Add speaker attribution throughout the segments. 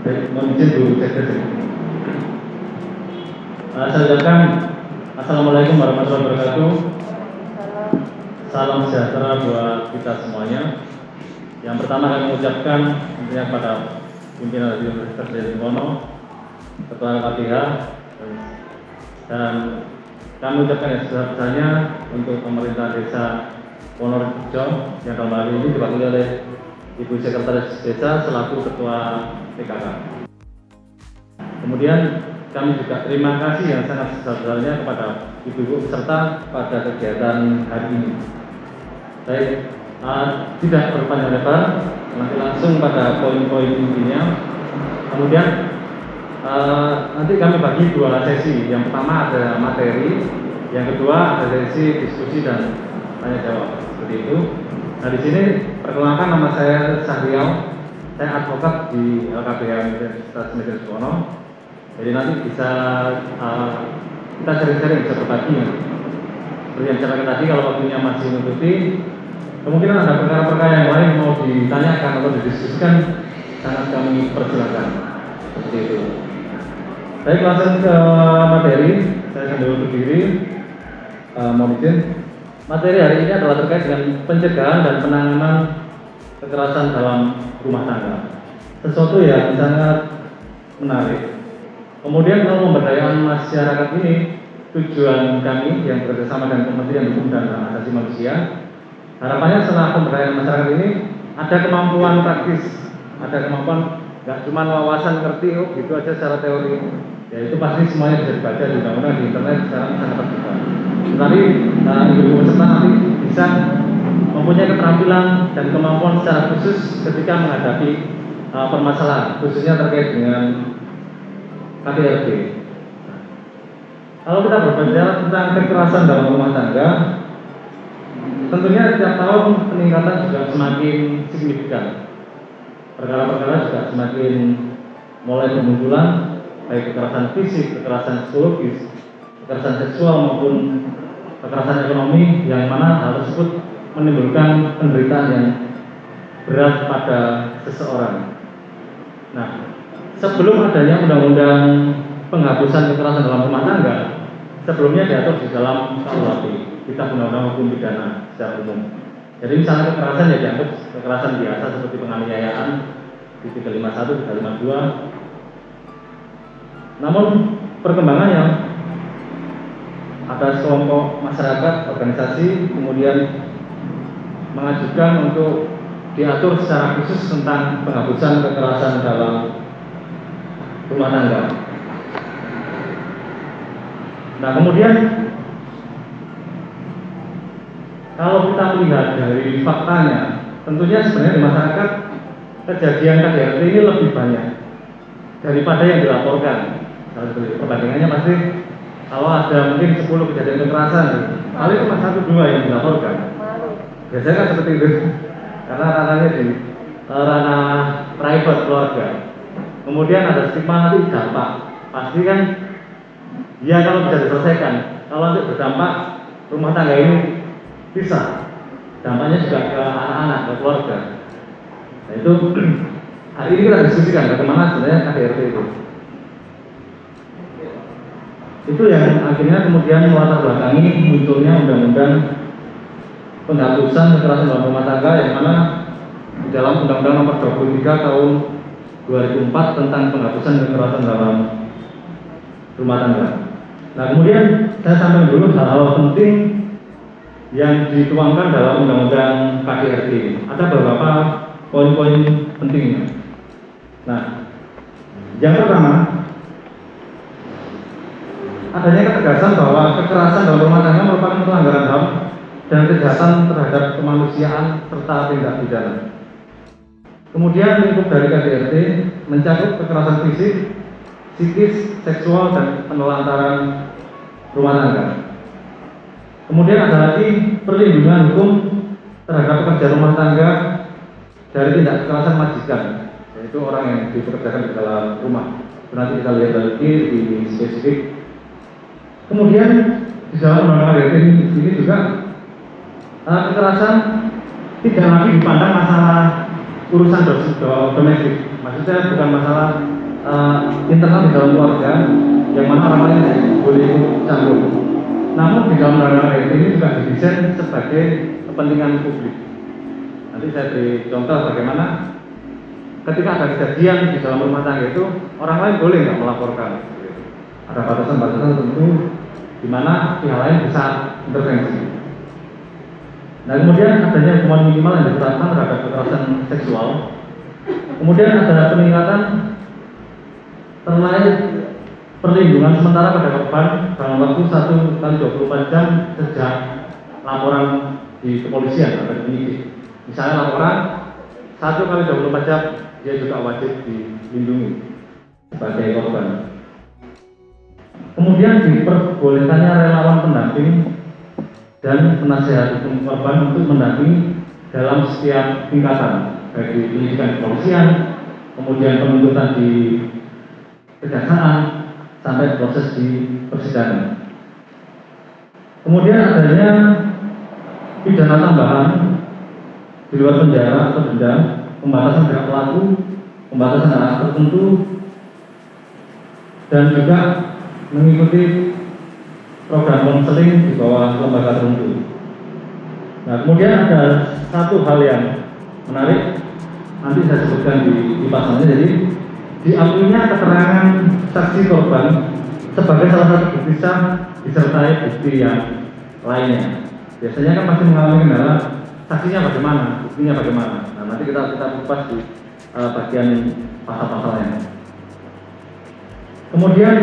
Speaker 1: Baik, mohon izin Bu Sekretari. Saya ucapkan Assalamualaikum warahmatullahi wabarakatuh. Salam sejahtera buat kita semuanya. Yang pertama kami ucapkan tentunya kepada pimpinan dari Universitas Diponegoro, Ketua KPH, dan kami ucapkan yang sebesar-besarnya untuk pemerintah Desa Wonorejo yang dalam hal ini diwakili oleh Ibu Sekretaris Desa selaku Ketua PKK. Kemudian kami juga terima kasih yang sangat sebesar-besarnya kepada ibu-ibu peserta pada kegiatan hari ini. Baik, tidak berpanjang lebar, nanti langsung pada poin-poin intinya. Kemudian nanti kami bagi dua sesi. Yang pertama ada materi, yang kedua ada sesi diskusi dan tanya jawab. Seperti itu. Nah di sini perkenalkan nama saya Sahrial, saya advokat di LKPH Universitas Diponegoro. Jadi nanti bisa kita sering-sering bisa berbagi. Seperti yang saya katakan tadi, kalau waktunya masih menutupi, kemungkinan ada perkara-perkara yang lain mau ditanyakan atau didiskusikan, sangat kami persilakan. Seperti itu. Baik, langsung ke materi. Saya sambil berdiri. Mohon izin. Materi hari ini adalah terkait dengan pencegahan dan penanganan kekerasan dalam rumah tangga. Sesuatu yang sangat menarik. Kemudian kalau pemberdayaan masyarakat ini, tujuan kami yang bekerjasama dengan Kementerian Hukum dan Hak Asasi Manusia, harapannya setelah pemberdayaan masyarakat ini ada kemampuan praktis, ada kemampuan nggak cuma wawasan ngerti gitu aja secara teori, ya itu pasti semuanya bisa dibaca di undang-undang, di internet sekarang sangat terbuka. Tetapi ibu peserta nanti bisa mempunyai keterampilan dan kemampuan secara khusus ketika menghadapi permasalahan, khususnya terkait dengan KDRT. Kalau kita berbicara tentang kekerasan dalam rumah tangga, tentunya setiap tahun peningkatan juga semakin signifikan. Perkara-perkara juga semakin mulai bermunculan, baik kekerasan fisik, kekerasan psikologis, kekerasan seksual maupun kekerasan ekonomi, yang mana hal tersebut menimbulkan penderitaan yang berat pada seseorang. Nah, sebelum adanya undang-undang penghapusan kekerasan dalam rumah tangga, sebelumnya diatur di dalam KUHP, Kitab Undang-Undang Hukum Pidana secara umum. Jadi misalnya kekerasan ya dianggap kekerasan biasa seperti penganiayaan di 351, 352. Namun perkembangannya ada sekelompok masyarakat, organisasi kemudian mengajukan untuk diatur secara khusus tentang penghapusan kekerasan dalam rumah tangga. Nah kemudian kalau kita melihat dari faktanya, tentunya sebenarnya di masyarakat kejadian KDRT ini lebih banyak daripada yang dilaporkan. Perbandingannya pasti kalau ada mungkin 10 kejadian kekerasan, paling cuma 1-2 yang dilaporkan. Biasanya kan seperti itu, karena ranahnya di ranah private keluarga. Kemudian ada stigma nanti dampak, pasti kan ya kalau bisa diselesaikan, kalau nanti berdampak rumah tangga ini bisa, dampaknya juga ke anak-anak, ke keluarga. Nah itu hari ini kita diskusikan bagaimana sebenarnya KDRT itu. Itu yang akhirnya kemudian melatar belakangi munculnya undang-undang penghapusan kekerasan dalam rumah tangga, yang mana di dalam Undang-Undang Nomor 23 Tahun 2004 tentang penghapusan kekerasan dalam rumah tangga. Nah kemudian saya sampaikan dulu hal-hal penting yang dituangkan dalam Undang-Undang KDRT. Ada beberapa poin-poin pentingnya. Nah, yang pertama, adanya ketegasan bahwa kekerasan dalam rumah tangga merupakan pelanggaran HAM dan kejahatan terhadap kemanusiaan serta tindak pidana. Kemudian lingkup dari KDRT mencakup kekerasan fisik, psikis, seksual, dan penelantaran rumah tangga. Kemudian ada lagi perlindungan hukum terhadap pekerja rumah tangga dari tindak kekerasan majikan, yaitu orang yang dipekerjakan di dalam rumah. Nanti kita lihat lagi di spesifik. Kemudian di dalam undang-undang KDRT ini juga kekerasan tidak lagi dipandang masalah urusan domestik. Maksudnya bukan masalah internal di dalam keluarga yang mana orang lain tidak boleh ikut campur. Namun di dalam undang-undang ini juga didesain sebagai kepentingan publik. Nanti saya beri contoh bagaimana ketika ada kejadian di dalam rumah tangga itu orang lain boleh nggak melaporkan. Ada batasan-batasan tertentu di mana pihak lain bisa intervensi. Nah, kemudian adanya hukuman minimal yang ditetapkan terhadap kekerasan seksual. Kemudian ada peningkatan terkait perlindungan sementara pada korban dalam waktu 1 kali 24 jam sejak laporan di kepolisian atau penyidik. Misalnya laporan 1 kali 24 jam dia juga wajib dilindungi sebagai korban. Kemudian diperbolehkannya relawan pendamping dan penasehat hukum korban untuk mendampingi dalam setiap tingkatan, baik di penyidikan kepolisian, kemudian penuntutan di kejaksaan, sampai proses di persidangan. Kemudian adanya pidana tambahan di luar penjara atau denda, pembatasan hak pelaku, pembatasan hak tertentu, dan juga mengikuti program konseling di bawah lembaga tertentu. Nah, kemudian ada satu hal yang menarik, nanti saya sebutkan di pasalnya. Jadi diakuinya keterangan saksi korban sebagai salah satu bukti sah disertai bukti yang lainnya. Biasanya kan pasti mengalami kendala, saksinya bagaimana, buktinya bagaimana. Nah, nanti kita kupas di bagian pasal-pasalnya. Kemudian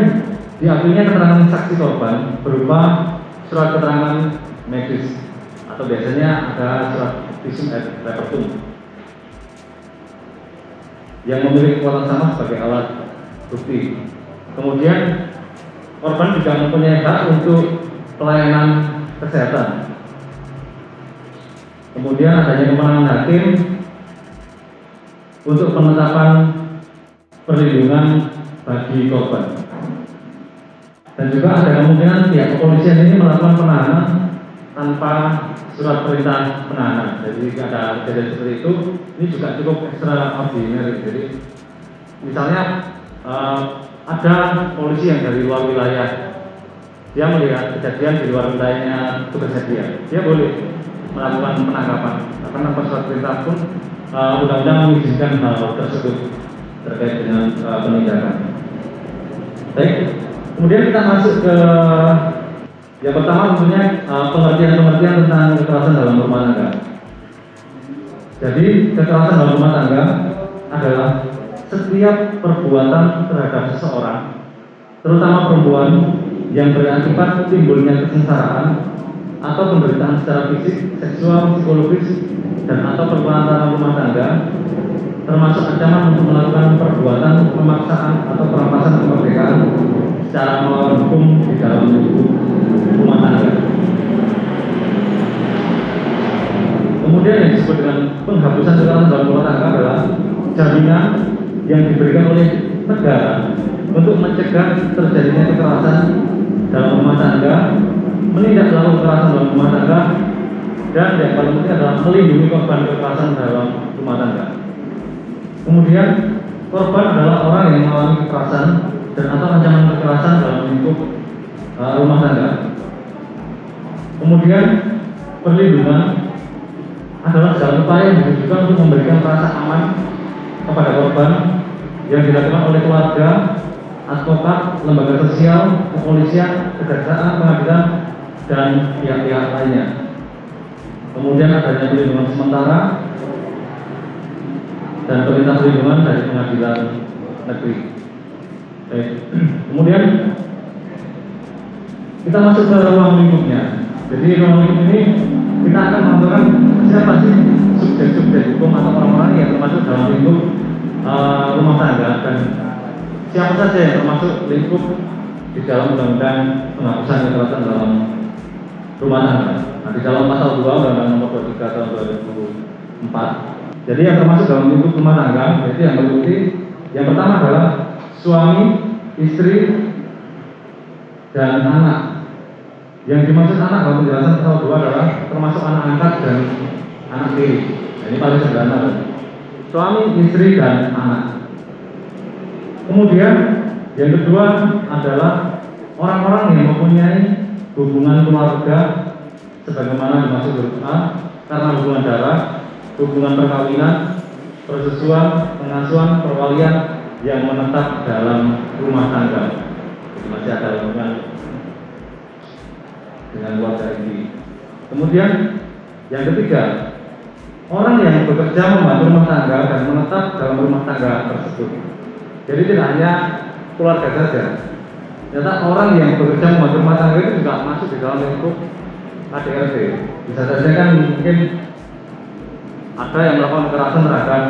Speaker 1: diakuinya keterangan saksi korban berupa surat keterangan medis atau biasanya ada surat visum et repertum yang memiliki kekuatan sama sebagai alat bukti. Kemudian korban juga mempunyai hak untuk pelayanan kesehatan. Kemudian adanya kewenangan hakim untuk penetapan perlindungan bagi korban. Dan juga ada kemungkinan pihak kepolisian ini melakukan penahanan tanpa surat perintah penahanan. Jadi ada kejadian seperti itu, ini juga cukup extraordinary. Jadi misalnya ada polisi yang dari luar wilayah, dia melihat kejadian di luar wilayahnya tugasnya dia boleh melakukan penangkapan karena tanpa surat perintah pun undang-undang mengizinkan hal tersebut terkait dengan penindakan. Baik. Kemudian kita masuk ke yang pertama tentunya pengertian tentang kekerasan dalam rumah tangga. Jadi kekerasan dalam rumah tangga adalah setiap perbuatan terhadap seseorang, terutama perempuan, yang berakibat timbulnya kesengsaraan atau penderitaan secara fisik, seksual, psikologis, dan atau perbuatan rumah tangga, termasuk ancaman untuk melakukan perbuatan pemaksaan atau perampasan kemerdekaan secara melawan hukum di dalam lingkup rumah tangga. Kemudian yang disebut dengan penghapusan kekerasan dalam rumah tangga adalah jaminan yang diberikan oleh negara untuk mencegah terjadinya kekerasan dalam rumah tangga, menindaklanjuti kekerasan dalam rumah tangga, dan yang paling penting adalah melindungi korban kekerasan dalam rumah tangga. Kemudian korban adalah orang yang mengalami kekerasan dan atau ancaman kekerasan dalam lingkup rumah tangga. Kemudian perlindungan adalah segala upaya yang ditujukan untuk memberikan rasa aman kepada korban yang dilakukan oleh keluarga, advokat, lembaga sosial, kepolisian, kejaksaan, pengadilan, dan pihak-pihak lainnya. Kemudian adanya perlindungan sementara dan perintah perlindungan dari pengadilan negeri. Baik. Kemudian kita masuk ke ruang lingkupnya. Jadi ruang lingkup ini kita akan menentukan siapa sih subjek-subjek hukum atau orang-orang yang termasuk dalam lingkup rumah tangga dan siapa saja yang termasuk lingkup di dalam undang-undang penghapusan kekerasan dalam rumah tangga. Nah, di dalam pasal 2 Undang-Undang Nomor 23 Tahun 2004. Jadi yang termasuk dalam lingkup rumah tangga, jadi yang meliputi yang pertama adalah suami, istri, dan anak. Yang dimaksud anak dalam penjelasan pasal 2 adalah termasuk anak angkat dan anak tiri. Nah, ini paling sederhana. Suami, istri, dan anak. Kemudian yang kedua adalah orang-orang yang mempunyai hubungan keluarga sebagaimana dimaksud huruf A karena hubungan darah, hubungan perkawinan, persesuaian, pengasuhan, perwalian yang menetap dalam rumah tangga. Jadi masih ada hubungan dengan keluarga ini. Kemudian yang ketiga, orang yang bekerja membantu rumah tangga dan menetap dalam rumah tangga tersebut. Jadi tidak hanya keluarga saja. Ternyata orang yang bekerja membantu rumah tangga itu juga masuk di dalam lingkup KDRT. Bisa saja kan mungkin ada yang melakukan kekerasan terhadap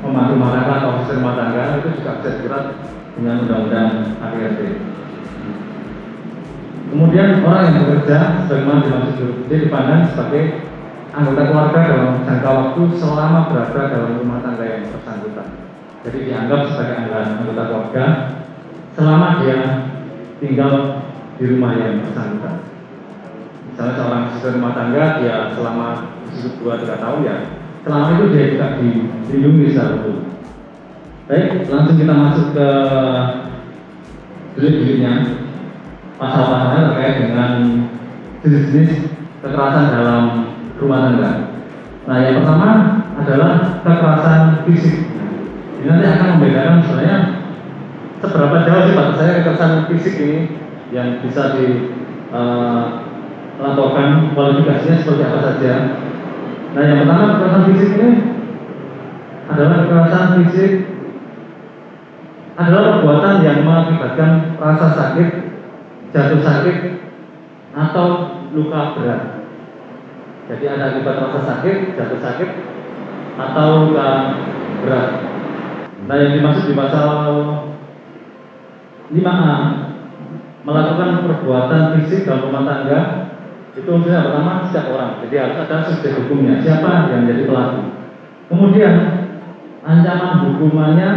Speaker 1: pembantu rumah tangga atau asisten rumah tangga, itu juga bisa dijerat dengan undang-undang KDRT. Kemudian orang yang bekerja sebagaimana dimaksud huruf D dipandang sebagai anggota keluarga dalam jangka waktu selama berada dalam rumah tangga yang bersangkutan. Jadi dianggap sebagai anggota keluarga selama dia tinggal di rumah yang bersangkutan. Misalnya seorang asisten rumah tangga, dia selama 2-3 tahun ya, selama itu dia juga dilindungi secara hukum. Baik, langsung kita masuk ke delik-deliknya. Pasal-pasalnya terkait dengan jenis-jenis kekerasan dalam rumah tangga. Nah, yang pertama adalah kekerasan fisik. Ini nanti akan membedakan sebenarnya seberapa jauh sih batas saya kekerasan fisik ini yang bisa dilaporkan, kualifikasinya seperti apa saja. Nah, yang pertama kekerasan fisik ini adalah kekerasan fisik adalah perbuatan yang mengakibatkan rasa sakit, jatuh sakit, atau luka berat. Jadi ada akibat rasa sakit, jatuh sakit, atau luka berat. Nah, yang dimaksud di pasal 5A melakukan perbuatan fisik dalam rumah tangga itu unsurnya pertama setiap orang. Jadi harus ada subjek hukumnya, siapa yang menjadi pelaku. Kemudian ancaman hukumannya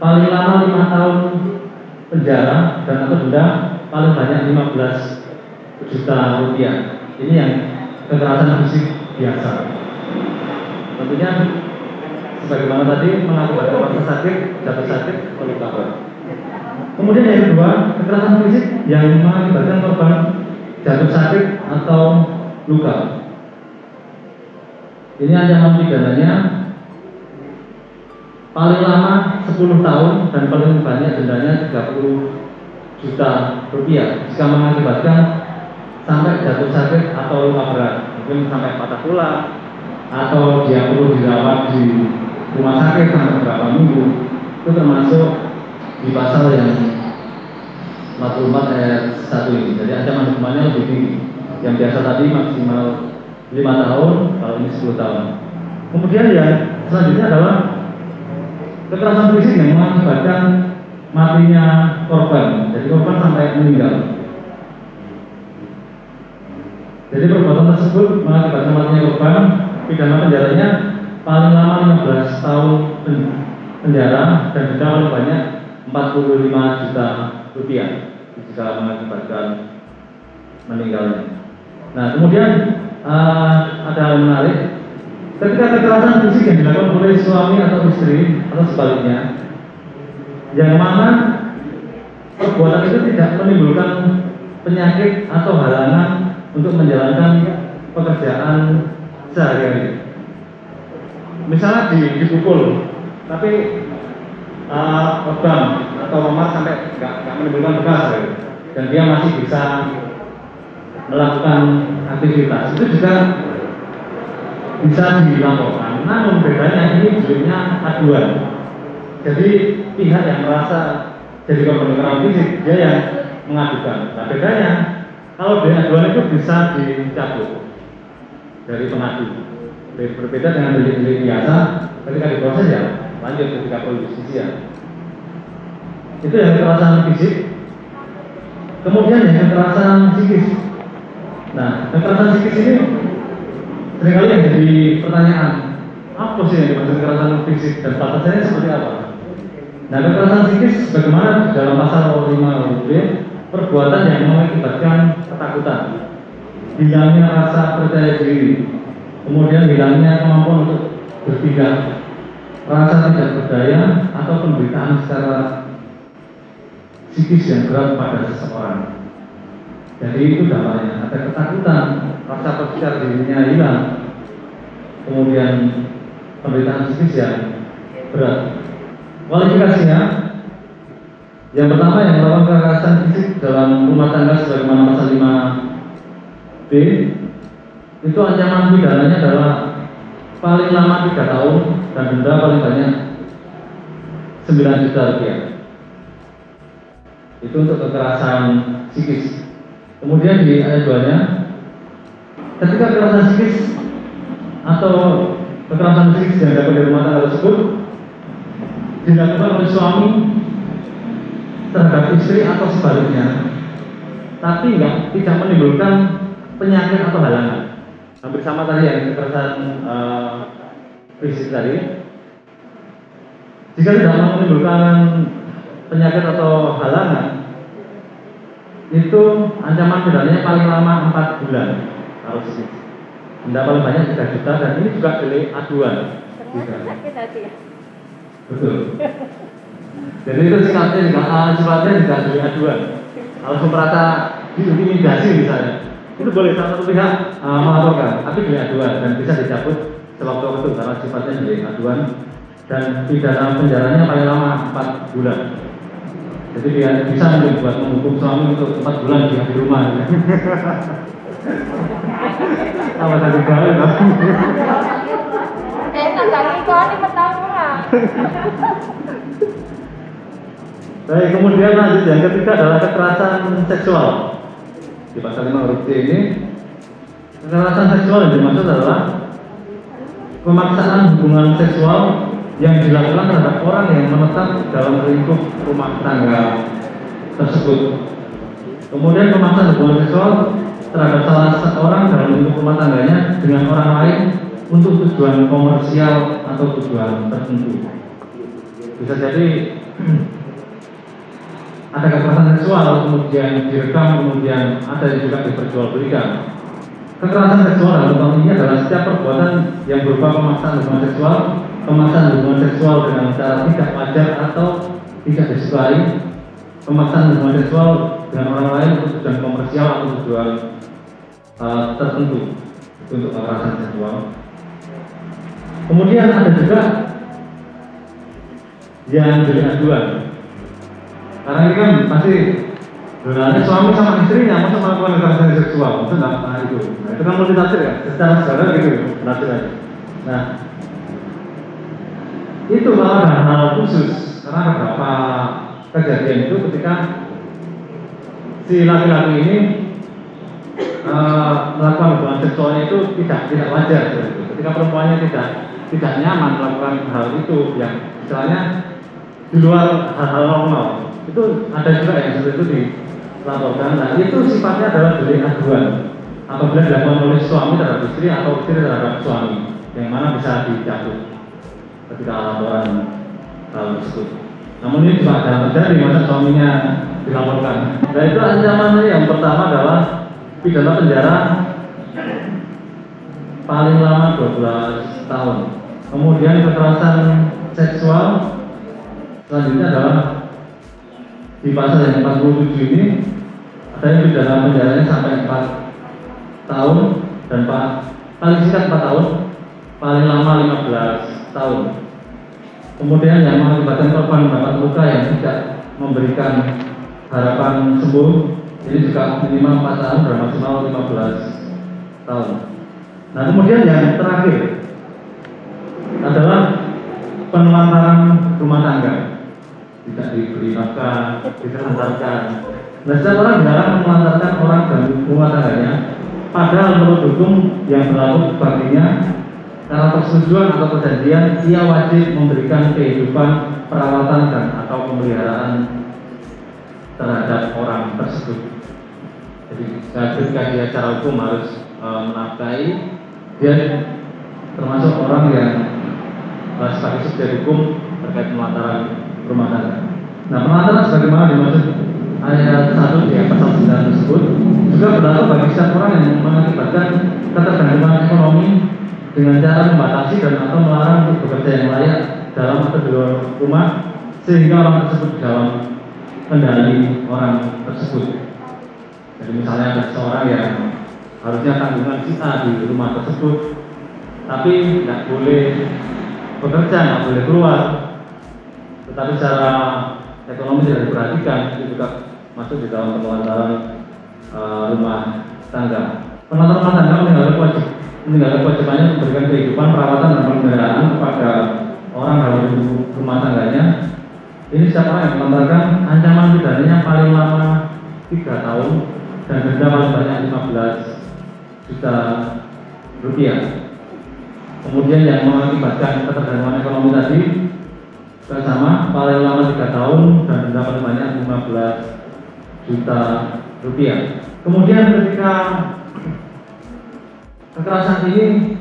Speaker 1: paling lama 5 tahun penjara dan atau denda paling banyak 15 juta rupiah. Ini yang kekerasan fisik biasa. Tentunya sebagaimana tadi mengakibatkan rasa sakit, jatuh sakit, atau luka berat. Kemudian yang kedua, kekerasan fisik yang mengakibatkan korban jatuh sakit atau luka. Ini ancaman pidananya paling lama 10 tahun dan paling banyak dendanya 30 juta rupiah jika mengakibatkan sampai jatuh sakit atau luka berat, mungkin sampai patah tulang atau dia perlu dirawat di rumah sakit sampai beberapa minggu. Itu termasuk di pasal yang 44 ayat 1 ini. Jadi ancaman hukumannya lebih tinggi. Yang biasa tadi maksimal 5 tahun, kalau ini 10 tahun. Kemudian yang selanjutnya adalah kekerasan fisik yang mengakibatkan matinya korban. Jadi korban sampai meninggal. Jadi perbuatan tersebut mengakibatkan matinya korban, pidana penjaranya paling lama 15 tahun penjara dan denda paling banyak 45 juta rupiah jika mengakibatkan meninggalnya. Nah, kemudian ada hal menarik. Ketika kekerasan fisik yang dilakukan oleh suami atau istri atau sebaliknya, yang mana perbuatan itu tidak menimbulkan penyakit atau halangan untuk menjalankan pekerjaan sehari-hari. Misalnya dipukul, tapi korban atau memar sampai nggak menimbulkan bekas, dan dia masih bisa melakukan aktivitas, itu juga bisa dilaporkan. Namun bedanya ini judulnya aduan. Jadi pihak yang merasa jadi korban kekerasan fisik dia yang mengadukan. Nah, bedanya kalau di aduan itu bisa dicabut dari pengadu. Berbeda dengan delik-delik biasa, ketika diproses ya lanjut ketika justisia. Itu yang kekerasan fisik. Kemudian yang kekerasan psikis. Nah, kekerasan psikis ini seringkali yang jadi pertanyaan, apa sih yang dimaksud kekerasan fisik dan batasannya seperti apa? Nah, kekerasan psikis bagaimana dalam pasal 5 huruf B, perbuatan yang mengakibatkan ketakutan, hilangnya rasa percaya diri, kemudian hilangnya kemampuan untuk bertindak, rasa tidak berdaya, atau penderitaan secara psikis yang berat pada seseorang. Jadi itu dampaknya, ada ketakutan, rasa percaya dirinya hilang, kemudian penderitaan psikis yang berat. Kualifikasinya, yang pertama yang melakukan kekerasan fisik dalam rumah tangga sebagaimana pasal 5B, itu ancaman pidananya adalah paling lama 3 tahun dan denda paling banyak 9 juta rupiah. Itu untuk kekerasan psikis. Kemudian di ayat 2-nya, ketika kekerasan psikis atau kekerasan psikis yang dapat di rumah tangga tersebut dilakukan oleh suami terhadap istri atau sebaliknya, tapi tidak menimbulkan penyakit atau halangan. Hampir sama tadi yang kekerasan fisik tadi. Jika tidak menimbulkan penyakit atau halangan, itu ancaman pidananya paling lama 4 bulan harus sih. Denda paling banyak 3 juta dan ini juga delik aduan.
Speaker 2: Sakit hati ya.
Speaker 1: Betul. Jadi itu sifatnya juga delik aduan. Kalau merasa diintimidasi misalnya, itu boleh salah satu pihak melaporkan, tapi delik aduan dan bisa dicabut sewaktu-waktu karena sifatnya delik aduan dan pidana penjaranya paling lama 4 bulan. Jadi dia bisa membuat menghukum suami untuk 4 bulan di rumah. Apa tadi kali?
Speaker 2: Tadi kau ini pertama.
Speaker 1: Baik, kemudian lanjut yang ketiga adalah kekerasan seksual. Di pasal 5 huruf C ini, kekerasan seksual yang dimaksud adalah pemaksaan hubungan seksual yang dilakukan terhadap orang yang menetap dalam lingkup rumah tangga tersebut. Kemudian pemaksaan hubungan seksual terhadap salah seorang dalam lingkup rumah tangganya dengan orang lain untuk tujuan komersial atau tujuan tertentu. Bisa jadi ada kekerasan seksual, kemudian direkam, kemudian ada yang juga diperjualbelikan. Kekerasan seksual dalam konteks ini adalah setiap perbuatan yang berupa pemaksaan hubungan seksual dengan cara tidak wajar atau tidak disukai, pemaksaan hubungan seksual dengan orang lain untuk tujuan komersial atau tujuan tertentu. Itu untuk kekerasan seksual. Kemudian ada juga yang delik aduan. Karena ini kan pasti sebenarnya suami sama istrinya masa melakukan kekerasan seksual, maksudnya itu kan multitafsir ya, secara sadar gitu, tafsirannya. Nah, itu malah ada hal khusus karena beberapa kejadian itu ketika si laki-laki ini melakukan hubungan seksualnya itu tidak wajar, gitu. Ketika perempuannya tidak nyaman melakukan hal itu yang istilahnya di luar hal-hal normal, itu ada juga yang seperti itu dilaporkan. Nah, itu sifatnya adalah delik aduan apabila dilakukan oleh suami terhadap istri atau istri terhadap suami, yang mana bisa dicabut ketika laporan hal tersebut. Namun ini juga ada terjadi masa suaminya dilaporkan. Nah, itu ancamannya yang pertama adalah pidana penjara paling lama 12 tahun. Kemudian kekerasan seksual selanjutnya adalah di pasal yang 47 ini ada yang pidana penjaranya sampai 4 tahun dan paling singkat 4 tahun, paling lama 15 tahun. Kemudian yang mengakibatkan korban mendapat luka yang tidak memberikan harapan sembuh, ini juga minimal 4 tahun dan maksimal 15 tahun. Nah, kemudian yang terakhir adalah penelantaran rumah tangga, tidak diberi nafkah, ditelantarkan. Nah, setiap orang dilarang menelantarkan orang dalam rumah tangganya, padahal menurut hukum yang berlaku baginya karena persetujuan atau perjanjian ia wajib memberikan kehidupan, perawatan dan atau pemeliharaan terhadap orang tersebut. Jadi ketika dia secara hukum harus menafkahi, dia termasuk orang yang sebagai subjek hukum terkait penelantaran rumah tangga. Nah, penelantaran sebagaimana dimaksud ayat 1 di pasal 9 tersebut juga berlaku bagi setiap orang yang mengakibatkan ketergantungan ekonomi dengan cara membatasi dan atau melarang untuk bekerja yang layak dalam atau di luar rumah sehingga orang tersebut dalam kendali orang tersebut. Jadi misalnya ada seseorang yang harusnya tanggungan si A di rumah tersebut, tapi nggak boleh bekerja, nggak boleh keluar, tetapi secara ekonomi tidak diperhatikan, itu juga masuk di dalam penelantaran rumah tangga. Penelantaran rumah tangga meninggalkan kewajibannya memberikan kehidupan, perawatan dan pemeliharaan kepada orang dalam rumah tangganya. Ini siapa yang menelantarkan, ancaman pidananya paling lama 3 tahun dan denda paling banyak 15 juta rupiah. Kemudian yang mengakibatkan ketergantungan ekonomi tadi juga sama, paling lama 3 tahun dan denda paling banyak 15 juta rupiah. Kemudian ketika kekerasan ini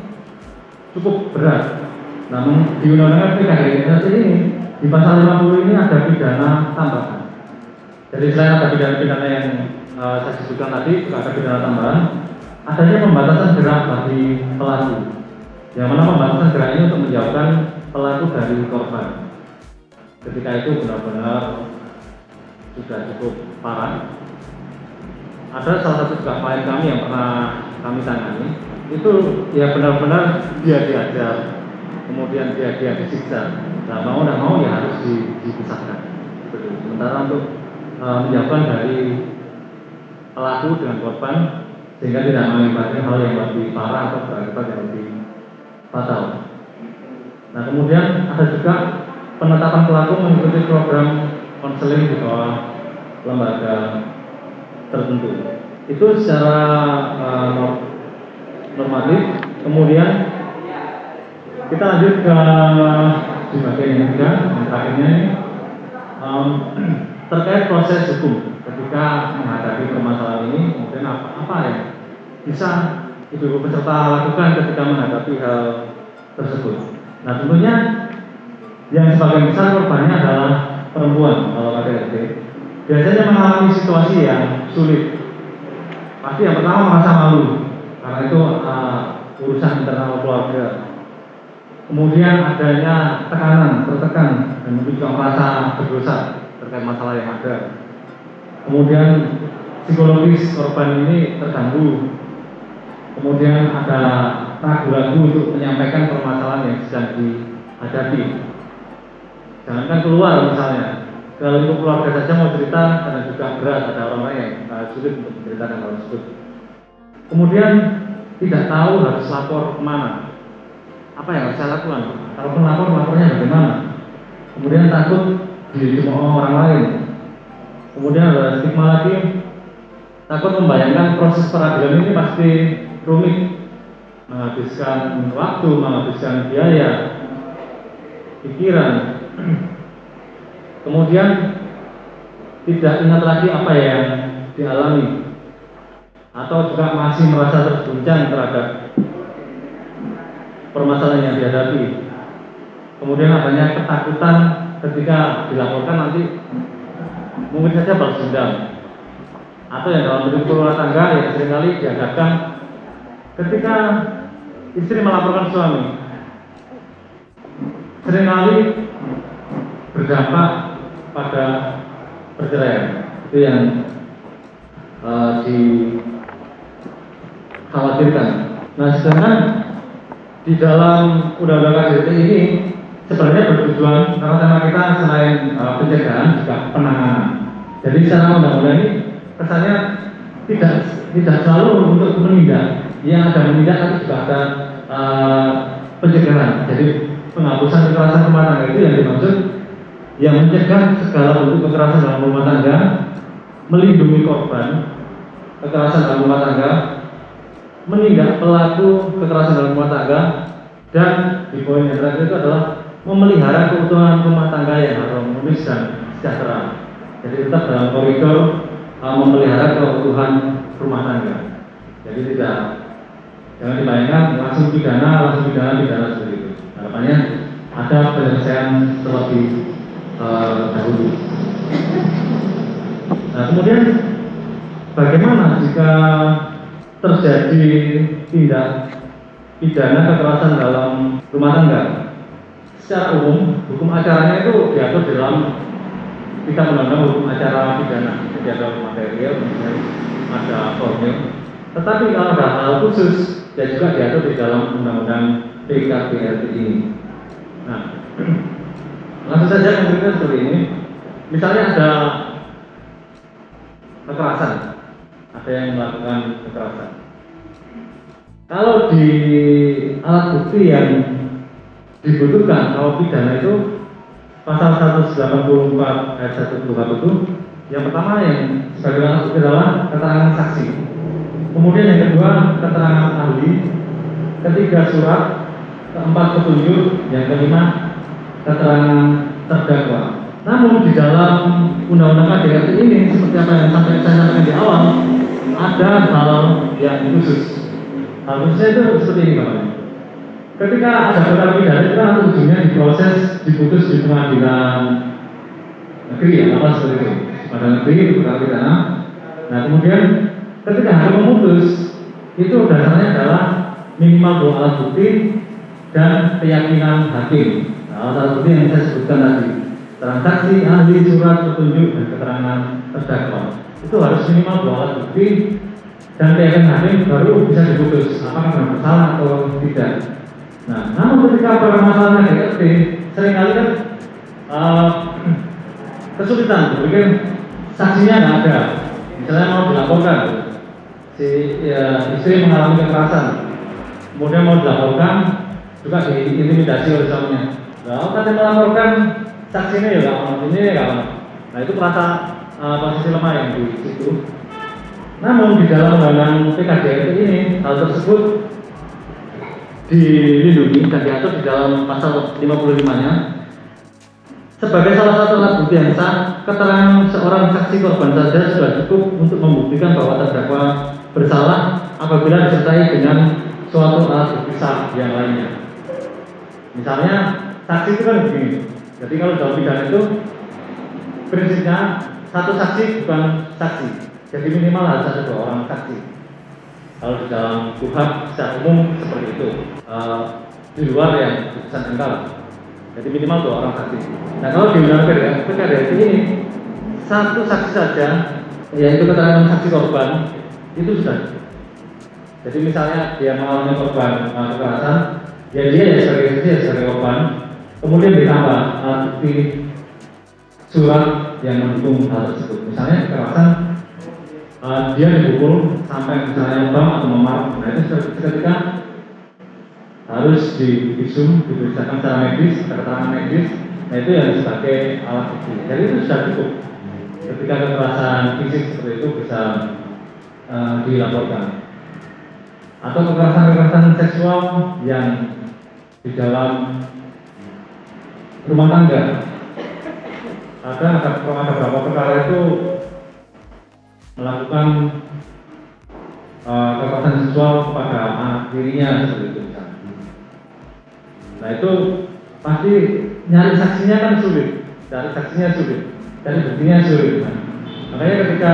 Speaker 1: cukup berat, namun di Undang-Undang PKS ini di pasal 50 ini ada pidana tambahan. Jadi selain ada pidana yang saya sebutkan tadi, juga ada pidana tambahan, adanya pembatasan gerak bagi pelaku. Yang mana pembatasan gerak ini untuk menjauhkan pelaku dari korban. Ketika itu benar-benar sudah cukup parah. Ada salah satu juga klien kami yang pernah kami tangani, itu ya benar-benar dia diajar, kemudian dia disiksa. Nah, mau tidak mau ya harus dipisahkan. Betul. Sementara untuk menjauhkan dari pelaku dengan korban sehingga tidak mengakibatkan hal yang lebih parah atau berakibat yang lebih fatal. Nah, kemudian ada juga penetapan pelaku mengikuti program konseling di bawah lembaga tertentu. Itu secara normatif. Kemudian kita lanjut ke di bagian yang ketiga, yang terakhirnya ini terkait proses hukum ketika menghadapi permasalahan ini. Kemudian apa yang bisa ibu peserta lakukan ketika menghadapi hal tersebut. Nah, tentunya yang sebagian besar korbannya adalah perempuan kalau KDRT. Biasanya mengalami situasi yang sulit. Pasti yang pertama merasa malu karena itu urusan internal keluarga. Kemudian adanya tekanan, tertekan, dan mungkin juga merasa berdosa terkait masalah yang ada. Kemudian psikologis korban ini terganggu. Kemudian ada ragu-ragu untuk menyampaikan permasalahan yang sedang dihadapi. Jangankan keluar misalnya, kalau itu keluarga saja mau cerita karena juga berat, ada orang yang sulit untuk menceritakan hal tersebut. Kemudian tidak tahu harus lapor kemana, apa yang harus saya lakukan. Kalau pun lapornya bagaimana. Kemudian takut dicemooh orang lain. Kemudian ada stigma lagi, takut membayangkan proses peradilan ini pasti rumit, menghabiskan waktu, menghabiskan biaya, pikiran. Kemudian tidak ingat lagi apa yang dialami, atau juga masih merasa terguncang terhadap permasalahan yang dihadapi. Kemudian adanya ketakutan ketika dilaporkan nanti mungkin saja balas dendam, atau yang dalam bentuk rumah tangga yang seringkali dihadapkan ketika istri melaporkan suami, seringkali berdampak pada perceraian. Itu yang dikhawatirkan. Nah, sedangkan di dalam undang-undang KDRT ini sebenarnya bertujuan, karena tema kita selain pencegahan juga penanganan. Jadi secara undang-undang ini kesannya tidak selalu untuk menindak. Yang ada menindak tapi juga ada pencegahan. Jadi penghapusan kekerasan rumah tangga itu yang dimaksud yang mencegah segala bentuk kekerasan dalam rumah tangga, melindungi korban kekerasan dalam rumah tangga, menindak pelaku kekerasan dalam rumah tangga, dan di poin yang terakhir itu adalah memelihara keutuhan rumah tangga yang harmonis dan sejahtera. Jadi tetap dalam koridor memelihara keutuhan rumah tangga. Jadi jangan dibayangkan langsung pidana seperti itu. Harapannya ada penyelesaian terlebih dahulu. Nah, kemudian bagaimana jika terjadi tindak pidana kekerasan dalam rumah tangga. Secara umum, hukum acaranya itu diatur di dalam Kitab Undang-Undang Hukum Acara Pidana. Jadi ada material, ada formil. Tetapi kalau ada hal khusus, dia juga diatur di dalam Undang-Undang PKBRT ini. Nah, langsung saja konkretnya seperti ini. Misalnya ada kekerasan, ada yang melakukan kekerasan. Kalau di alat bukti yang dibutuhkan, kalau pidana itu pasal 184 ayat 1 KUHP itu, yang pertama yang sebagai alat bukti adalah keterangan saksi. Kemudian yang kedua keterangan ahli, ketiga surat, keempat petunjuk, yang kelima keterangan terdakwa. Namun di dalam Undang-Undang KDRT ini, seperti apa yang saya sampaikan di awal, ada hal yang khusus. Hal khususnya itu seperti ini, Bapak. Ketika ada perkara pidana, itu kan ujungnya diproses, diputus di pengadilan negeri, ya, apa seperti itu. Pengadilan negeri itu perkara pidana. Nah, kemudian ketika hakim memutus, itu dasarnya adalah minimal 2 alat bukti dan keyakinan hakim. Nah, alat bukti yang saya sebutkan tadi, transaksi, ahli, surat, petunjuk, dan keterangan terdakwa. Itu harus minimal 2 alat bukti dan keyakinan hakim baru bisa diputus apakah benar bersalah atau tidak. Nah, namun ketika permasalahan KDRT seringkali kan kesulitan, mungkin saksinya nggak ada. Misalnya mau dilaporkan, si istri mengalami kekerasan, kemudian mau dilaporkan juga diintimidasi oleh suaminya. Kalau katanya melaporkan saksinya ya nggak mau, ini ya nggak mau. Nah, itu merasa posisi lemah yang di situ. Namun di dalam Undang-Undang PKDRT ini hal tersebut dilindungi dan diatur di dalam pasal 55-nya. Sebagai salah satu alat bukti yang sah, keterangan seorang saksi korban saja sudah cukup untuk membuktikan bahwa terdakwa bersalah apabila disertai dengan suatu alat bukti sah yang lainnya. Misalnya saksi itu kan begini. Jadi kalau dalam pidana itu prinsipnya satu saksi bukan saksi. Jadi minimal harus ada 2 orang saksi. Kalau di dalam KUHP secara umum seperti itu, di luar yang putusan MK. Jadi minimal 2 orang saksi. Nah, kalau di Undang-Undang PKDRT ini satu saksi saja, yaitu keterangan saksi korban, itu sudah. Jadi misalnya dia mengalami korban kekerasan, ya dia ya sebagai saksi, ya sebagai korban. Kemudian ditambah alat bukti surat yang mendukung hal tersebut. Misalnya kekerasan, dia dipukul sampai misalnya lebam atau memar. Nah, itu ketika harus divisum, diperiksakan secara medis, keterangan medis. Nah, itu yang sebagai alat bukti. Jadi itu sudah cukup. Ketika kekerasan fisik seperti itu bisa dilaporkan. Atau kekerasan seksual yang di dalam rumah tangga. Ada beberapa perkara itu melakukan kekerasan seksual kepada anak dirinya seperti itu misalnya. Nah, itu pasti nyari saksinya kan sulit, cari saksinya sulit, cari buktinya sulit. Nah, makanya ketika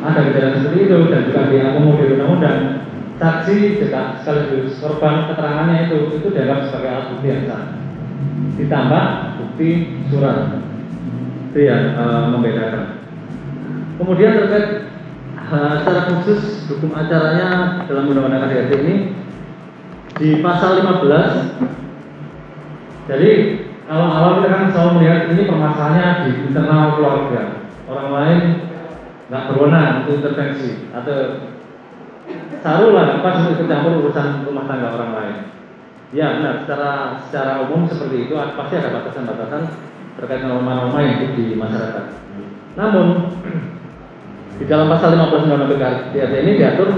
Speaker 1: ada kejadian seperti itu dan juga diakomodir undang-undang, saksi juga sekaligus korban keterangannya itu dianggap sebagai alat bukti yang sah. Ditambah bukti surat, itu yang membedakan. Kemudian terkait secara khusus hukum acaranya dalam Undang-Undang KDRT ini di pasal 15. Jadi kalau awal kita kan selalu melihat ini permasalahannya di internal keluarga, orang lain nggak berwenang untuk intervensi atau sarulah pas untuk ikut campur urusan rumah tangga orang lain. Ya benar, secara umum seperti itu pasti ada batasan-batasan terkait norma-norma yang hidup di masyarakat. Namun di dalam pasal 15 Undang-Undang PKDRT ini diatur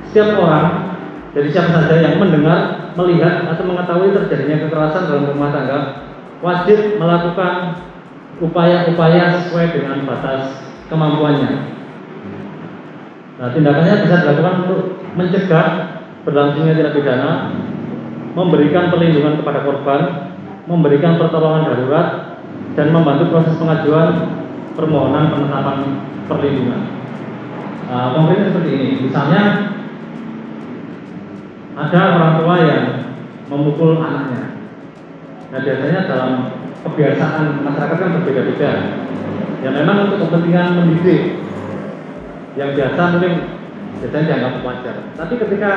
Speaker 1: setiap orang, jadi siapa saja yang mendengar, melihat atau mengetahui terjadinya kekerasan dalam rumah tangga wajib melakukan upaya-upaya sesuai dengan batas kemampuannya. Nah, tindakannya bisa dilakukan untuk mencegah berlangsungnya tindak pidana, memberikan perlindungan kepada korban, memberikan pertolongan darurat, dan membantu proses pengajuan permohonan penetapan perlindungan. Konkretnya seperti ini, misalnya ada orang tua yang memukul anaknya. Nah biasanya dalam kebiasaan masyarakat kan berbeda-beda. Ya memang untuk kepentingan mendidik yang biasa mungkin biasanya dianggap wajar. Tapi ketika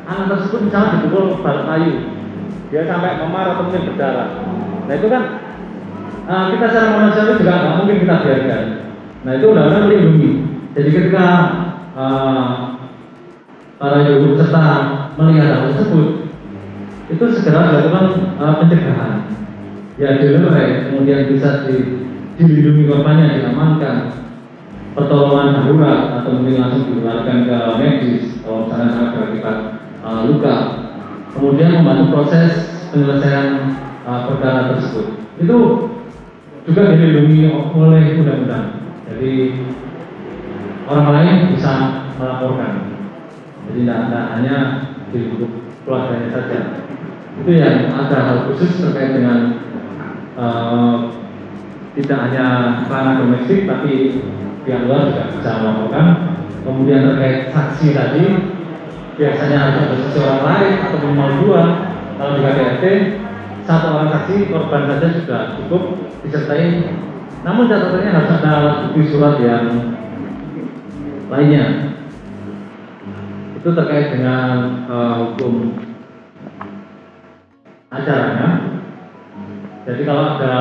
Speaker 1: anak tersebut misalnya dipukul balok kayu, dia sampai memar atau mungkin berdarah. Nah itu kan kita secara manusiawi juga nggak mungkin kita biarkan. Nah itu undang-undang melindungi. Jadi ketika para ibu serta melihat hal tersebut, itu segera dilakukan pencegahan. Ya dilerai, kemudian bisa dilindungi korbannya, diamankan, pertolongan darurat atau mungkin langsung dikeluarkan ke medis kalau misalnya sangat berakibat luka. Kemudian membantu proses penyelesaian perkara tersebut. Itu juga dilindungi oleh undang-undang. Jadi orang lain bisa melaporkan. Jadi tidak hanya di lingkup keluarganya saja. Itu yang ada hal khusus terkait dengan tidak hanya ranah domestik, tapi pihak luar juga bisa melaporkan. Kemudian terkait saksi tadi, biasanya harus ada saksi orang lain atau minimal 2. Kalau di KDRT, 1 orang saksi korban saja sudah cukup disertai. Namun catatannya harus ada bukti surat yang lainnya. Itu terkait dengan hukum acaranya. Jadi kalau ada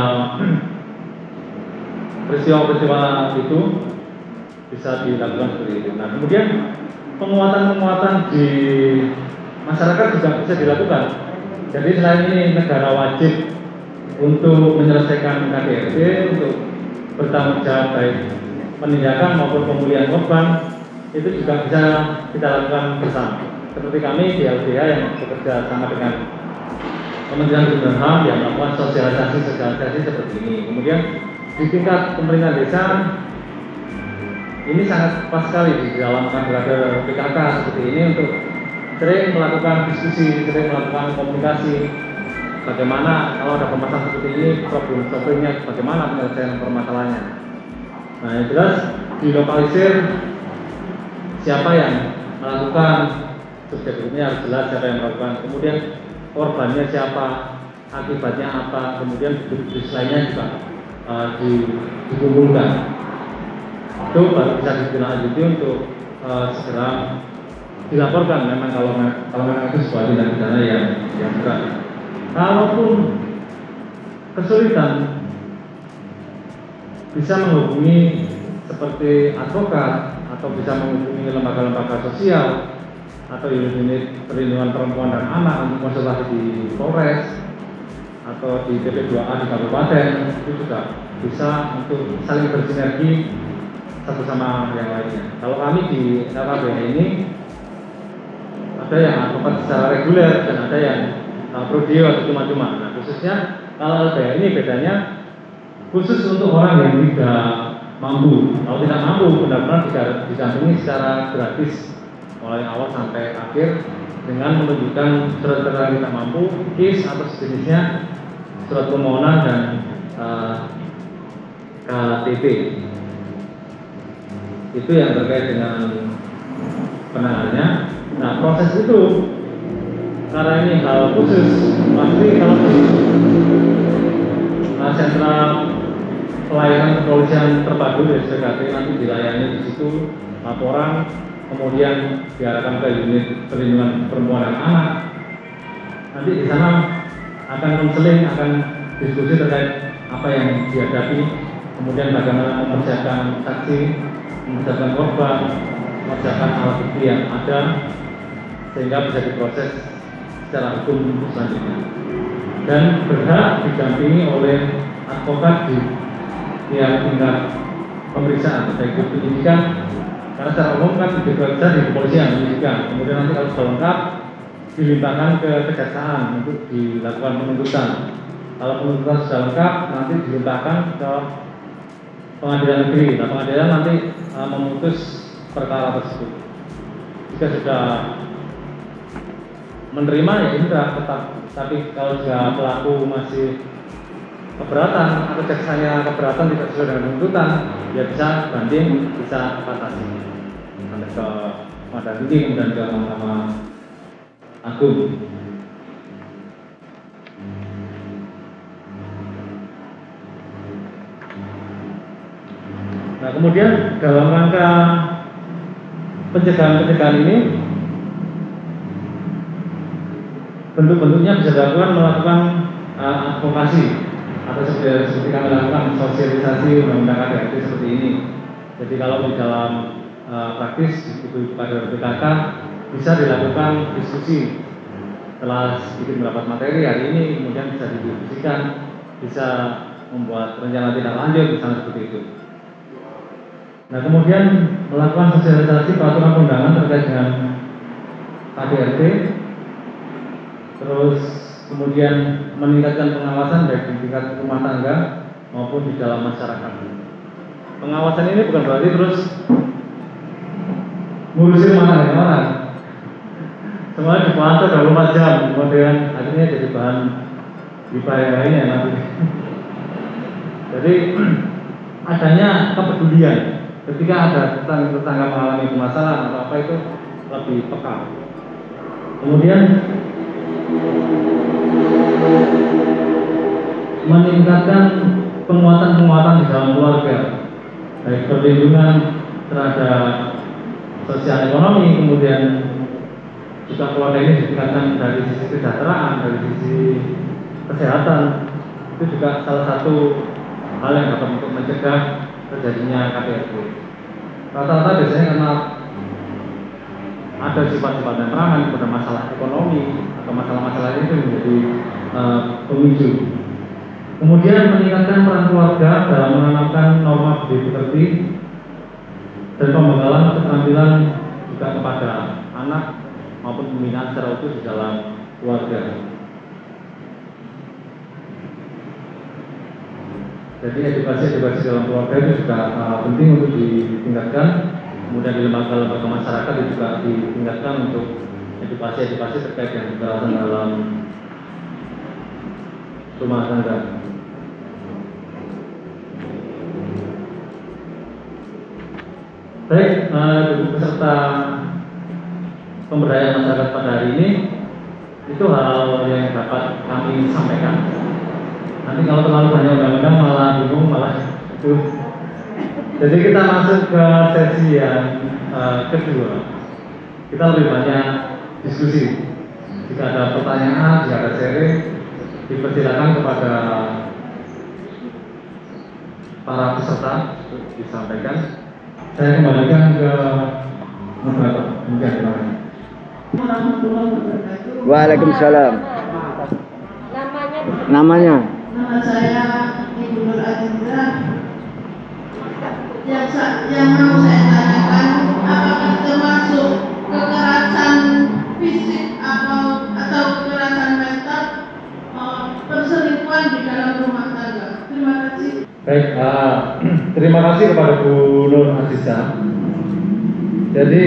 Speaker 1: peristiwa-peristiwa itu bisa dilakukan seperti itu. Nah kemudian penguatan-penguatan di masyarakat juga bisa dilakukan. Jadi selain ini negara wajib untuk menyelesaikan KDRT, untuk bertanggung jawab baik penindakan maupun pemulihan korban, itu juga bisa kita lakukan bersama. Seperti kami di LBH yang bekerja sama dengan Kementerian Hukum dan HAM yang melakukan sosialisasi seperti ini. Kemudian di tingkat pemerintah desa ini sangat pas sekali di dalam kader PKK seperti ini untuk sering melakukan diskusi, sering melakukan komunikasi. Bagaimana kalau ada permasalahan seperti ini, problem solvingnya, bagaimana penyelesaian permasalahannya. Nah yang jelas dilokalisir siapa yang melakukan, subjek hukumnya harus jelas siapa yang melakukan. Kemudian korbannya siapa, akibatnya apa, kemudian bukti lainnya juga dikumpulkan. Itu baru bisa ditindaklanjuti untuk segera dilaporkan. Memang kalau memang itu sebuah tindak pidana yang berat. Kalaupun kesulitan, bisa menghubungi seperti advokat atau bisa menghubungi lembaga-lembaga sosial atau unit perlindungan perempuan dan anak untuk konsultasi di Polres atau di TP2A di kabupaten. Itu juga bisa untuk saling bersinergi satu sama yang lainnya. Kalau kami di LKBH ini ada yang advokat secara reguler dan ada yang prodio atau cuma-cuma. Nah khususnya kalau LKBH ini bedanya khusus untuk orang yang tidak mampu. Kalau tidak mampu benar-benar didampingi secara gratis mulai awal sampai akhir dengan menunjukkan surat keterangan tidak mampu, KIS atau sejenisnya, surat permohonan dan KTP. Itu yang terkait dengan penanganannya. Nah proses itu karena ini hal khusus, pasti kalau di sentra pelayanan kepolisian terpadu di SPKT nanti dilayani di situ laporan, kemudian diarahkan ke unit perlindungan perempuan dan anak. Nanti di sana akan konseling, akan diskusi terkait apa yang dihadapi, kemudian bagaimana mempersiapkan saksi, mempersiapkan korban, mempersiapkan alat bukti yang ada sehingga bisa diproses secara hukum selanjutnya. Dan berhak didampingi oleh advokat di tingkat pemeriksaan baik di penyidikan, karena secara umum kan diperiksa di kepolisian penyidikan, kemudian nanti kalau sudah lengkap dilimpahkan ke kejaksaan untuk dilakukan penuntutan. Kalau penuntutan sudah lengkap nanti dilimpahkan ke pengadilan negeri. Nah pengadilan nanti memutus perkara tersebut. Jika sudah menerima ya sudah tetap. Tapi kalau sudah pelaku masih keberatan atau jaksanya keberatan tidak sesuai dengan tuntutan, ya bisa banding, bisa kasasi sampai ke pengadilan tinggi kemudian ke mahkamah Agung. Nah, kemudian dalam rangka pencegahan ini, bentuk-bentuknya bisa dilakukan melakukan advokasi atau seperti kami lakukan sosialisasi undang-undang KDRT seperti ini. Jadi kalau di dalam praktis itu pada PKK bisa dilakukan diskusi setelah sedikit mendapat materi hari ini, kemudian bisa didiskusikan, bisa membuat rencana tindak lanjut misalnya seperti itu. Nah, kemudian melakukan sosialisasi peraturan undangan terkait dengan KDRT, terus kemudian meningkatkan pengawasan baik di tingkat rumah tangga maupun di dalam masyarakat. Pengawasan ini bukan berarti terus ngurusin rumah tangga orang. Semuanya dipantau 24 jam, kemudian akhirnya jadi bahan yang lainnya nanti. Jadi adanya kepedulian ketika ada tetangga mengalami masalah atau apa itu lebih peka. Kemudian meningkatkan penguatan di dalam keluarga, baik perlindungan terhadap sosial ekonomi, kemudian juga keluarga ini ditingkatkan dari sisi kesejahteraan, dari sisi kesehatan. Itu juga salah satu hal yang dapat untuk mencegah terjadinya KDRT. Rata-rata biasanya karena ada sifat-sifat temperament, pada masalah ekonomi atau masalah-masalah itu menjadi pemicu. Kemudian meningkatkan peran keluarga dalam menanamkan norma budi pekerti dan pembekalan keterampilan juga kepada anak maupun pembinaan secara utuh di dalam keluarga. Jadi edukasi dalam keluarga itu juga penting untuk ditingkatkan. Kemudian di lembaga-lembaga masyarakat itu juga ditingkatkan untuk edukasi terkait dengan kekerasan dalam rumah tangga. Baik, peserta pemberdayaan masyarakat pada hari ini itu hal yang dapat kami sampaikan. Nanti kalau terlalu banyak undang-undang malah bingung, malah itu. Jadi kita masuk ke sesi yang kedua. Kita lebih banyak diskusi. Jika ada pertanyaan, jika ada sharing, dipersilakan kepada para peserta untuk disampaikan. Saya kembalikan ke moderator.
Speaker 3: Waalaikumsalam. Namanya?
Speaker 4: Nama saya Ibu Nur Adindra. Yang mau saya tanyakan, apakah termasuk kekerasan fisik atau kekerasan mental perselingkuhan di dalam rumah tangga? Terima kasih.
Speaker 1: Baik, terima kasih kepada Bu Nur Aziza. Jadi,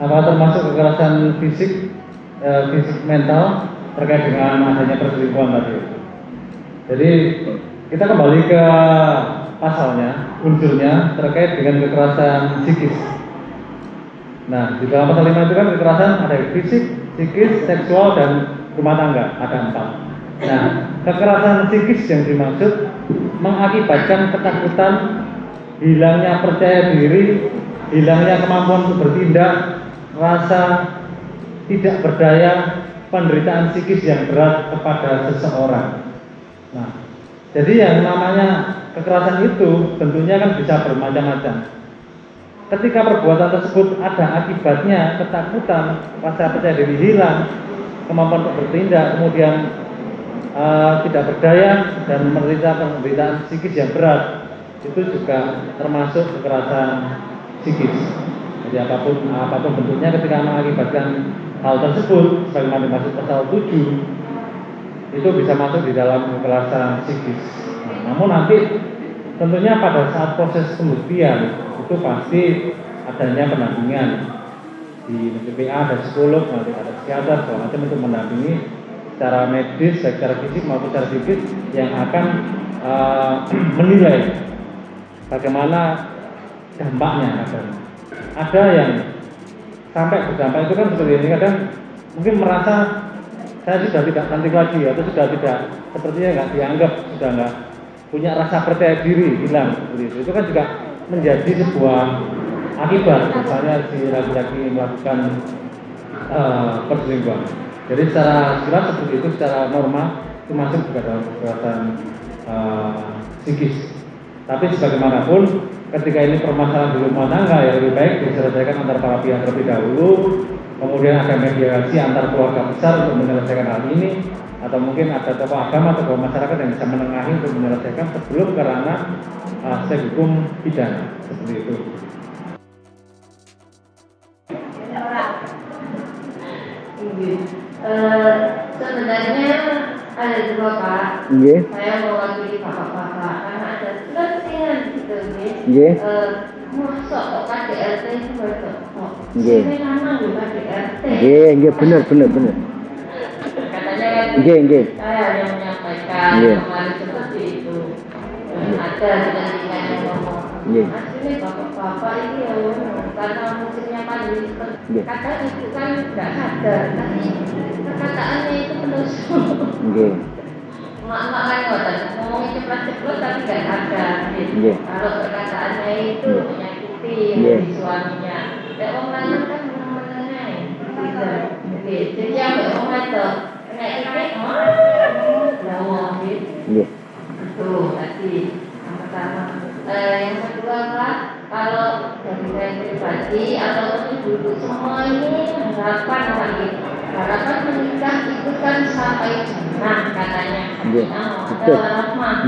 Speaker 1: apa termasuk kekerasan fisik mental terkait dengan adanya perselingkuhan tadi? Jadi kita kembali ke pasalnya, unsurnya terkait dengan kekerasan psikis. Nah, di dalam pasal 5 itu kan kekerasan ada fisik, psikis, seksual, dan rumah tangga, ada 4. Nah, kekerasan psikis yang dimaksud mengakibatkan ketakutan, hilangnya percaya diri, hilangnya kemampuan untuk bertindak, rasa tidak berdaya, penderitaan psikis yang berat kepada seseorang. Nah, jadi yang namanya kekerasan itu tentunya kan bisa bermacam-macam. Ketika perbuatan tersebut ada akibatnya ketakutan, rasa percaya diri hilang, kemampuan untuk bertindak, kemudian tidak berdaya dan menderita penderitaan psikis yang berat, itu juga termasuk kekerasan psikis. Jadi apapun bentuknya ketika mengakibatkan hal tersebut, sebagaimana dimaksud pasal 7, itu bisa masuk di dalam kekerasan psikis. Namun nanti tentunya pada saat proses pembuktian itu pasti adanya pendampingan di PPA, ada psikolog, nanti ada psikiater, segala macam untuk mendampingi secara medis, baik secara fisik maupun secara psikis yang akan menilai bagaimana dampaknya. Ada yang sampai berdampak itu kan seperti ini, kadang mungkin merasa saya sudah tidak cantik lagi atau sudah tidak, sepertinya nggak dianggap, sudah nggak punya rasa percaya diri, hilang seperti itu. Itu kan juga menjadi sebuah akibat misalnya si laki-laki melakukan perselingkuhan. Jadi secara jelas seperti itu, secara norma itu masuk juga dalam kekerasan psikis. Tapi sebagaimanapun, ketika ini permasalahan di rumah tangga, yang lebih baik diselesaikan antara para pihak terlebih dahulu, kemudian ada mediasi antar keluarga besar untuk menyelesaikan hal ini, atau mungkin ada tokoh agama atau tokoh masyarakat yang bisa menengahi untuk menyelesaikan sebelum ke ranah aspek hukum pidana seperti itu.
Speaker 2: Sebenarnya ada dua Pak.
Speaker 3: Nggih.
Speaker 2: Saya mewakili bapak-bapak karena ada kepentingan gitu,
Speaker 3: Nggih.
Speaker 2: Masuk kok KDRT itu kok.
Speaker 3: Nggih.
Speaker 2: Ini nama juga KDRT.
Speaker 3: Nggih, bener.
Speaker 2: Katanya kan.
Speaker 3: Nggih.
Speaker 2: Saya yang menyampaikan
Speaker 3: Nggih.
Speaker 2: kemarin seperti itu. Ada kepentingan yang ngomong.
Speaker 3: Nggih.
Speaker 2: Aslinya bapak-bapak ini ya karena musimnya pandemi.
Speaker 3: Nggih.
Speaker 2: Kata itu kan nggak sadar, tapi perkataannya itu pendosa.
Speaker 3: Nggih.
Speaker 2: Mak-mak kan ngoten, ngomongnya ceplos-ceplos tapi nggak sadar.
Speaker 3: Nggih.
Speaker 2: Kalau perkataannya itu
Speaker 3: Nggih.
Speaker 2: menyakiti
Speaker 3: Nggih.
Speaker 2: suaminya. Lek wong lanang kan menengai. Jadi yang wong lanang menyakiti, lah wong
Speaker 3: Nggih.
Speaker 2: itu tadi yang pertama. Yang kedua Pak, kalau dari saya pribadi atau ibu-ibu semua ini harapan menikah itu kan sampai jannah katanya.
Speaker 3: Nggih.
Speaker 2: Betul.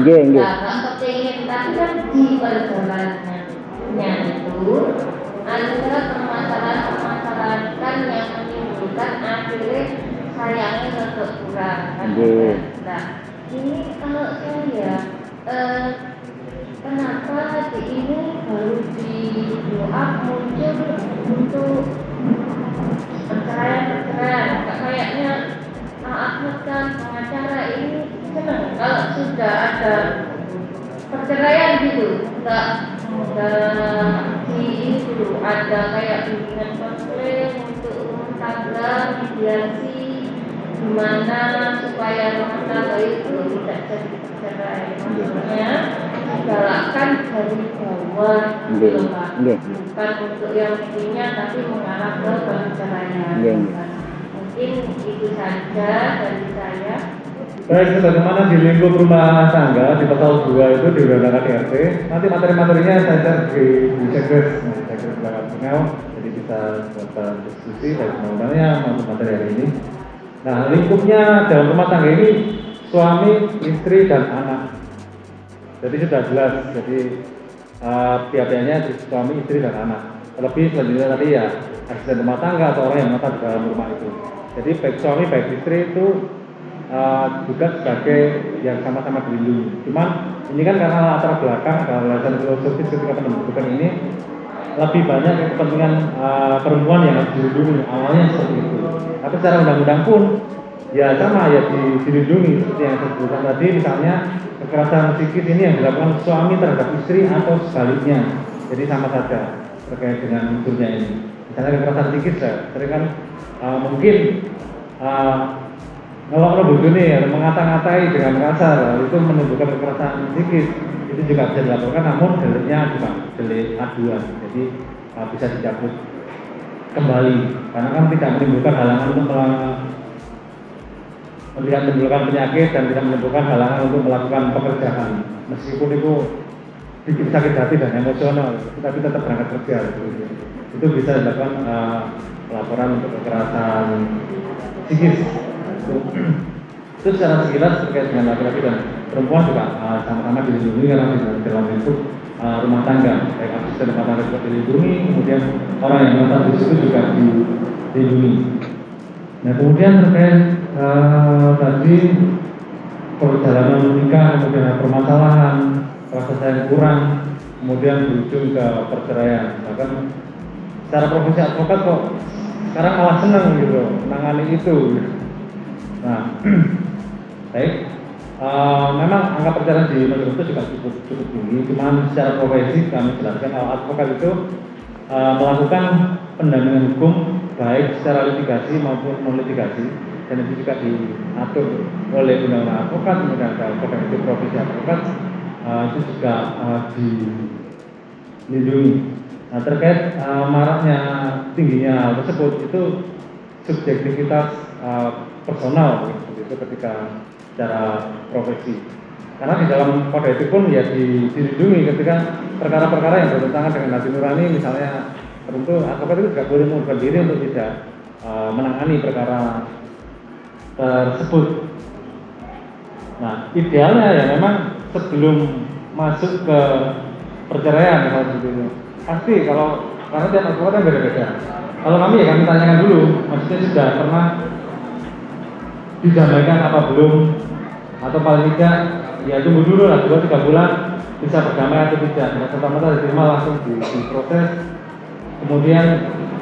Speaker 3: Nggih.
Speaker 2: Nggak kepingin, tapi kan di perjalanannya itu ada permasalahan kan yang menimbulkan akhirnya sayangnya tetap kurang.
Speaker 3: Nggih.
Speaker 2: Nah, ini kalau saya kenapa hati ini baru di doa muncul untuk perceraian? Kayaknya Ahmad kan pengacara ini senang kalau sudah ada perceraian gitu, nggak di ini dulu ada kayak bimbingan konseling untuk rumah tangga, mediasi, gimana supaya rumah tangga itu tidak jadi perceraian. Maksudnya digalakkan dari bawah gitu Pak, bukan untuk yang intinya tapi mengarah ke perceraian. Mungkin itu saja dari saya.
Speaker 1: Baik, sebagaimana di lingkup rumah tangga di pasal 2 itu di Undang-Undang KDRT, nanti materi-materinya saya share di Sekres, Sekres belakang Bengau, jadi bisa buat diskusi baik undang-undangnya maupun materi hari ini. Nah, lingkupnya dalam rumah tangga ini suami, istri, dan anak. Jadi sudah jelas, jadi pihak-pihaknya suami, istri, dan anak. Terlebih selanjutnya tadi ya asisten rumah tangga atau orang yang menetap di dalam rumah itu. Jadi baik suami, baik istri itu juga sebagai yang sama-sama dilindungi. Cuman ini kan karena latar belakang dan alasan filosofis ketika pembentukan ini lebih banyak kepentingan perempuan yang harus dilindungi. Awalnya seperti itu. Tapi secara undang-undang pun ya sama ya dilindungi seperti yang saya sebutkan tadi, misalnya kekerasan psikis ini yang dilakukan suami terhadap istri atau sebaliknya. Jadi sama saja terkait dengan unsurnya ini. Misalnya kekerasan psikis ya, sering kan mungkin ngelok bojone ya, mengata-ngatai dengan kasar, itu menimbulkan kekerasan psikis. Itu juga bisa dilakukan, namun deliknya bukan delik aduan, jadi bisa dicabut kembali karena kan tidak menimbulkan halangan untuk menimbulkan penyakit dan tidak menimbulkan halangan untuk melakukan pekerjaan, meskipun itu bikin sakit hati dan emosional, tapi tetap berangkat kerja. Itu bisa dilakukan laporan untuk kekerasan psikis. Itu secara sekilas terkait dengan laki-laki dan perempuan juga sama-sama dilindungi karena dalam lingkup rumah tangga, baik asisten rumah tangga juga dilindungi, kemudian orang yang menetap di situ juga dilindungi. Nah, kemudian terkait tadi perjalanan menikah, kemudian permasalahan, rasa sayang kurang, kemudian berujung ke perceraian. Bahkan secara profesi advokat kok sekarang malah senang gitu menangani itu. Nah, baik. Memang angka perceraian di negeri itu juga cukup tinggi. Cuman secara profesi kami jelaskan kalau advokat itu melakukan pendampingan hukum baik secara litigasi maupun non litigasi, dan itu juga diatur oleh undang-undang advokat, kemudian ada kode etik profesi advokat, itu juga dilindungi. Nah, terkait maraknya tingginya hal tersebut, itu subjektivitas personal itu ketika secara profesi. Karena di dalam kode etik pun ya dilindungi ketika perkara-perkara yang bertentangan dengan hati nurani, misalnya tentu advokat itu tidak boleh mengundurkan diri untuk tidak menangani perkara tersebut. Nah, idealnya ya memang sebelum masuk ke perceraian kalau seperti itu. Pasti karena tiap advokat kan beda-beda. Kalau kami ya kami tanyakan dulu, maksudnya sudah pernah didamaikan apa belum, atau paling tidak ya tunggu dulu lah 2-3 bulan bisa berdamai atau tidak. Nah, serta-merta diterima langsung diproses. Kemudian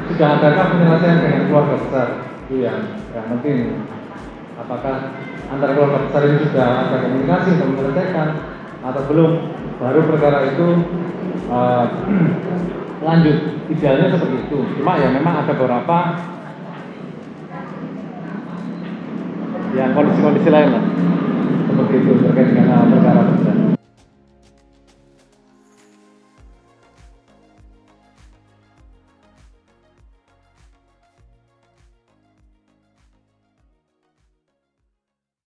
Speaker 1: sudah adakah penyelesaian dengan keluarga besar? Itu yang penting. Apakah antara keluarga besar ini sudah ada komunikasi untuk menyelesaikan atau belum? Baru perkara itu lanjut. Idealnya seperti itu. Cuma ya memang ada beberapa yang kondisi-kondisi lain lah seperti itu terkait dengan perkara besar.